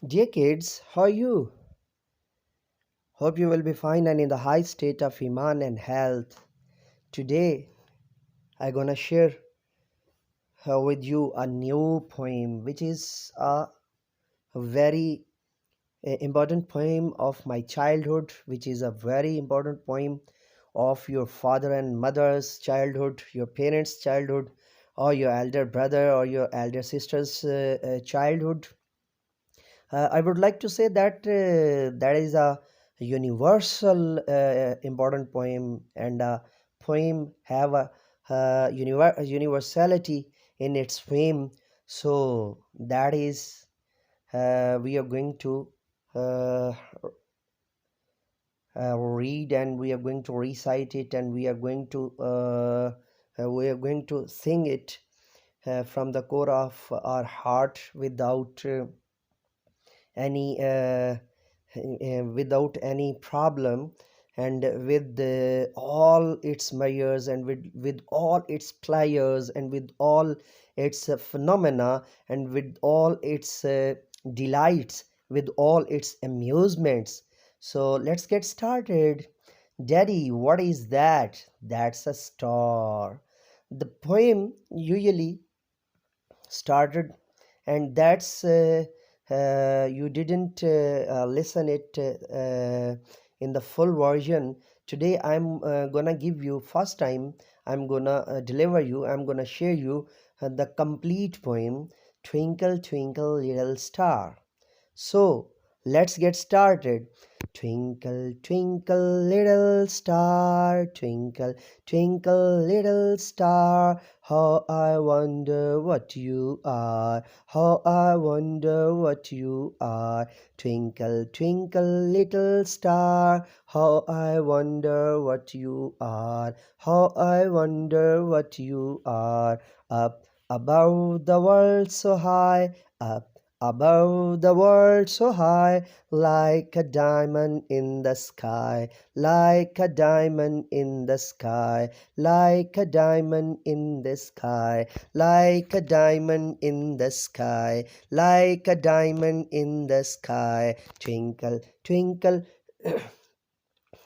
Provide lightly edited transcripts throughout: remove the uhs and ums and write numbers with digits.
Dear kids, how are you? Hope you will be fine and in the high state of Iman and health. Today, I'm gonna share with you a new poem, which is a very important poem of my childhood, which is a very important poem of your father and mother's childhood, your parents' childhood, or your elder brother or your elder sister's childhood. I would like to say that that is a universal important poem, and a poem have a, universality in its fame. So that is we are going to uh, read, and we are going to recite it, and we are going to sing it from the core of our heart without any without any problem, and with all its measures, and with all its players, and with all its phenomena, and with all its delights, with all its amusements. So let's get started. Daddy, what is that? That's a star. The poem usually started, and that's you didn't listen it in the full version. Today I'm gonna give you first time. I'm gonna deliver you, I'm gonna share you the complete poem, Twinkle Twinkle Little Star. So let's get started. Twinkle, twinkle, little star, twinkle, twinkle, little star, how I wonder what you are, how I wonder what you are. Twinkle, twinkle, little star, how I wonder what you are, how I wonder what you are. Up above the world so high, up above the world so high, like a diamond in the sky, like a diamond in the sky, like a diamond in the sky, like a diamond in the sky, like a diamond in the sky. Twinkle, twinkle,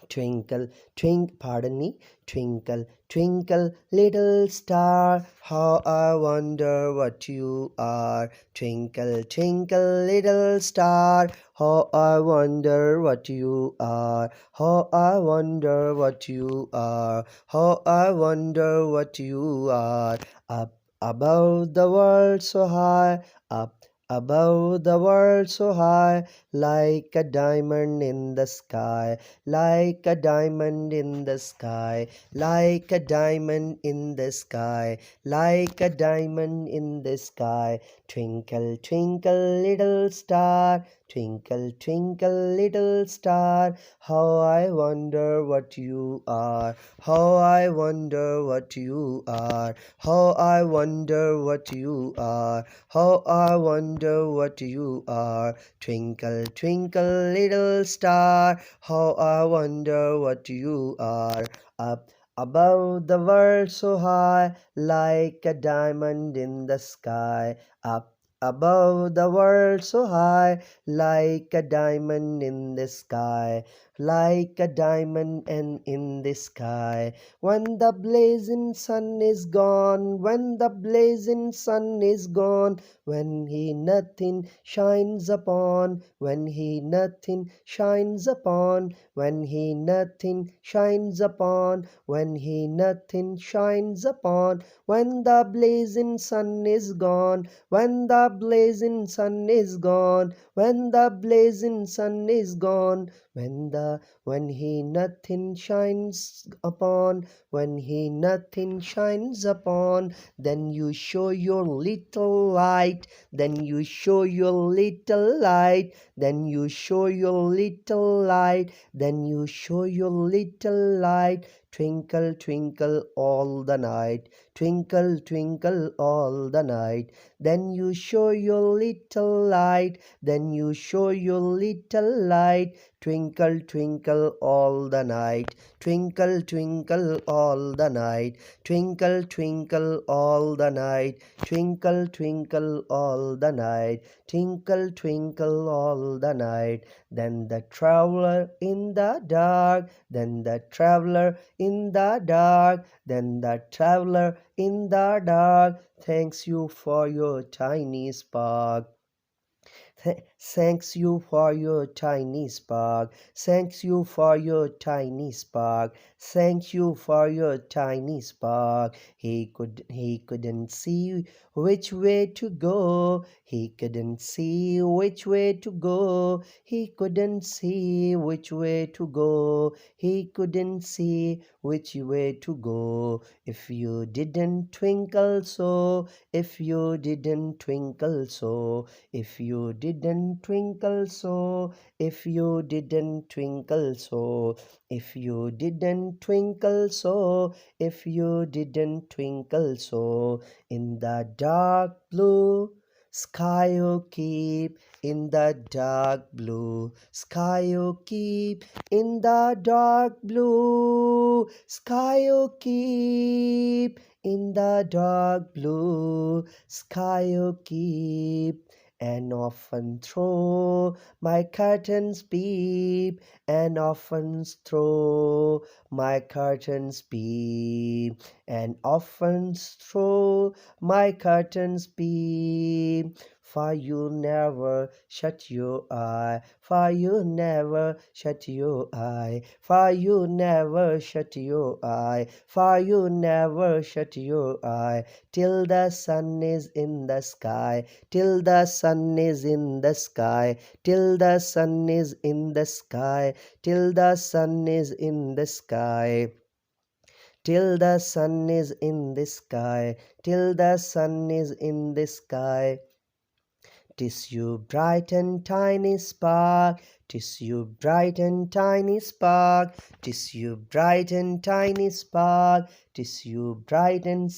twinkle, twinkle, pardon me, twinkle, twinkle, little star, how I wonder what you are. Twinkle, twinkle, little star, how I wonder what you are. How I wonder what you are. How I wonder what you are. Up above the world so high, up above the world so high, like a diamond in the sky, like a diamond in the sky, like a diamond in the sky, like a diamond in the sky. Twinkle, twinkle, little star, twinkle, twinkle, little star, how I wonder what you are, how I wonder what you are, how I wonder what you are, how I wonder what you are. Twinkle, twinkle, little star, how I wonder what you are. Up above the world so high, like a diamond in the sky. Up above the world so high, like a diamond in the sky, like a diamond and in the sky. When the blazing sun is gone, when the blazing sun is gone, when he nothing shines upon, when he nothing shines upon, when he nothing shines upon, when he nothing shines upon, when the blazing sun is gone, when the blazing sun is gone, when the blazing sun is gone, when he nothing shines upon, when he nothing shines upon, then you show your little light, then you show your little light, then you show your little light, then you show your little light. twinkle, twinkle all the night, twinkle, twinkle all the night. Then you show your little light, then you show your little light, twinkle, twinkle all the night, twinkle, twinkle all the night, twinkle, twinkle all the night, twinkle, twinkle all the night, twinkle, twinkle all the night. Then the traveler in the dark, then the traveler in the dark, then the traveler in the dark thanks you for your tiny spark. Thanks you for your tiny spark. Thanks you for your tiny spark. Thank you for your tiny spark. He couldn't see which way to go. He couldn't see which way to go. He couldn't see which way to go. He couldn't see which way to go. If you didn't twinkle so, if you didn't twinkle so, if you didn't twinkle so, if you didn't twinkle so, if you didn't twinkle so, if you didn't twinkle so, in the dark blue sky you keep, in the dark blue sky you keep, in the dark blue sky you keep, in the dark blue sky you keep. And often through my curtains peep, and often through my curtains peep, and often through my curtains peep. For you never shut your eye, for you never shut your eye, for you never shut your eye, for you never shut your eye, till the sun is in the sky, till the sun is in the sky, till the sun is in the sky, till the sun is in the sky, till the sun is in the sky, till the sun is in the sky. 'Tis you bright and tiny spark, 'tis you bright and tiny spark, 'tis you bright and tiny spark, 'tis you bright and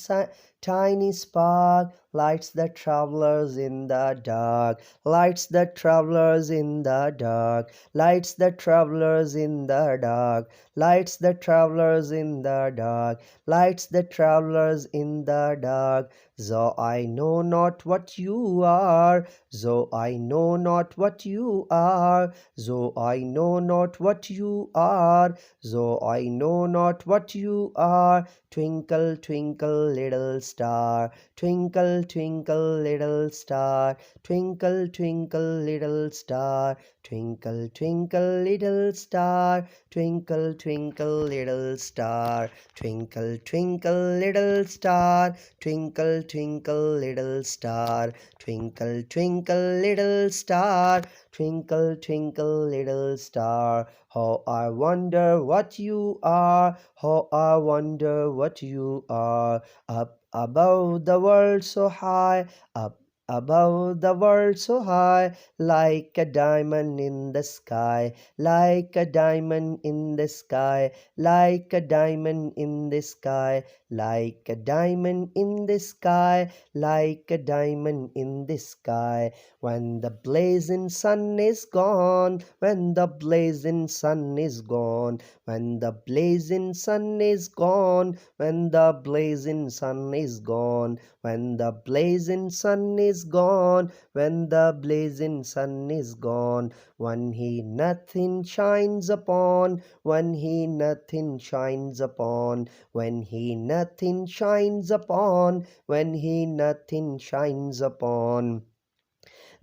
tiny spark, lights the travelers in the dark, lights the travelers in the dark, lights the travelers in the dark, lights the travelers in the dark, lights the travelers in the dark. Though I know not what you are, though I know not what you are, though I know not what you are, though I know not what you are, twinkle, twinkle, little star, twinkle, twinkle, little star, twinkle, twinkle, little star, twinkle, twinkle, little star, twinkle, twinkle, little star, twinkle, twinkle, little star, twinkle, twinkle, little star, twinkle, twinkle, little star, twinkle, twinkle, little star. How I wonder what you are, how I wonder what you are. Up above the world so high, up above the world so high, like a diamond in the sky, like a diamond in the sky, like a diamond in the sky, like a diamond in the sky, like a diamond in the sky. When the blazing sun is gone, when the blazing sun is gone, when the blazing sun is gone, when the blazing sun is gone, when the blazing sun is gone, when the blazing sun is gone, when he nothing shines upon, when he nothing shines upon, when he nothing shines upon, when he nothing shines upon.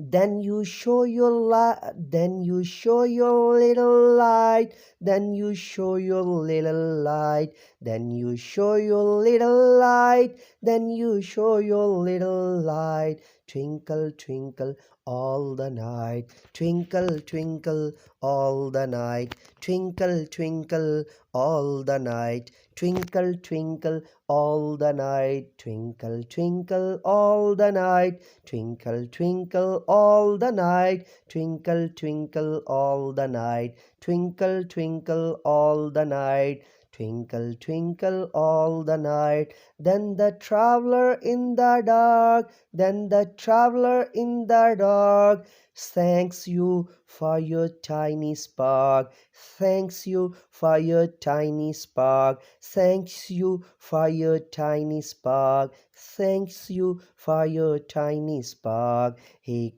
Then you show your light, then you show your little light, then you show your little light, then you show your little light, then you show your little light. Twinkle, twinkle all the night, twinkle, twinkle all the night, twinkle, twinkle all the night, twinkle, twinkle all the night, twinkle, twinkle all the night, twinkle, twinkle all the night, twinkle, twinkle all the night, twinkle, twinkle all the night, Twinkle, twinkle all the night. Then the traveler in the dark, then the traveler in the dark thanks you for your tiny spark, thanks you for your tiny spark, thanks you for your tiny spark, thanks you for your tiny spark. He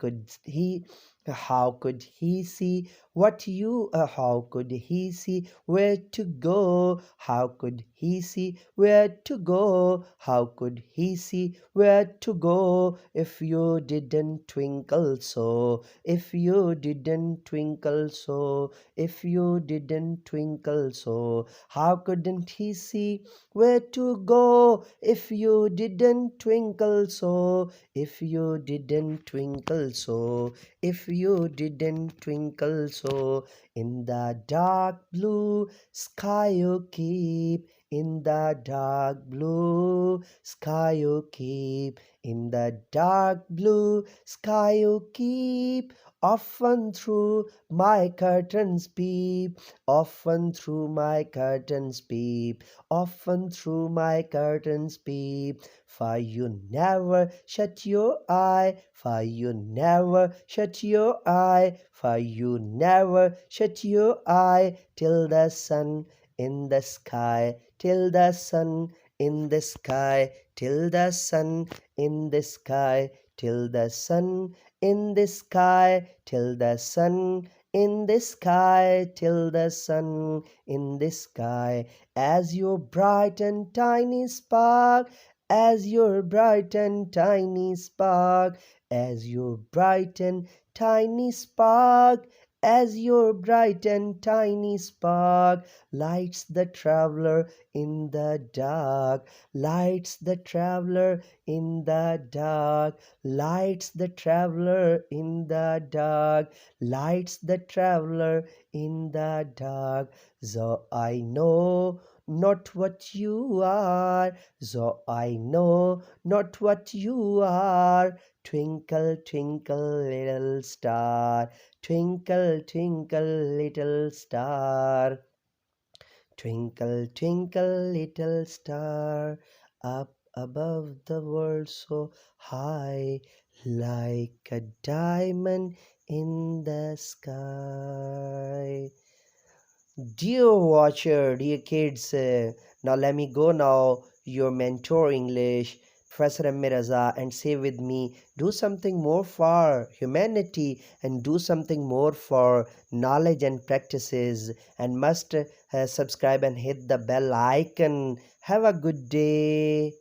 how could he see what you how could he see where to go, how could he see where to go, how could he see where to go if you didn't twinkle so, if you didn't twinkle so, if you didn't twinkle so. How couldn't he see where to go if you didn't twinkle so, if you didn't twinkle so, if you didn't twinkle so. In the dark blue sky you keep, in the dark blue sky you keep, in the dark blue sky you keep. Often through my curtains peep, often through my curtains peep, often through my curtains peep. For you never shut your eye, for you never shut your eye, for you never shut your eye till the sun in the sky, till the sun in the sky, till the sun in the sky, till the sun in the sky, till the sun in the sky, till the sun in the sky. As your bright and tiny spark, as your bright and tiny spark, as your bright and tiny spark, as your bright and tiny spark lights the traveler in the dark, lights the traveler in the dark, lights the traveler in the dark, lights the traveler in the dark. So I know not what you are, so I know not what you are. Twinkle, twinkle, little star, twinkle, twinkle, little star. Twinkle, twinkle, little star, up above the world so high, like a diamond in the sky. Dear watcher, dear kids, now let me go now, your mentor English, Professor MA Raza, and say with me, do something more for humanity and do something more for knowledge and practices, and must subscribe and hit the bell icon. Have a good day.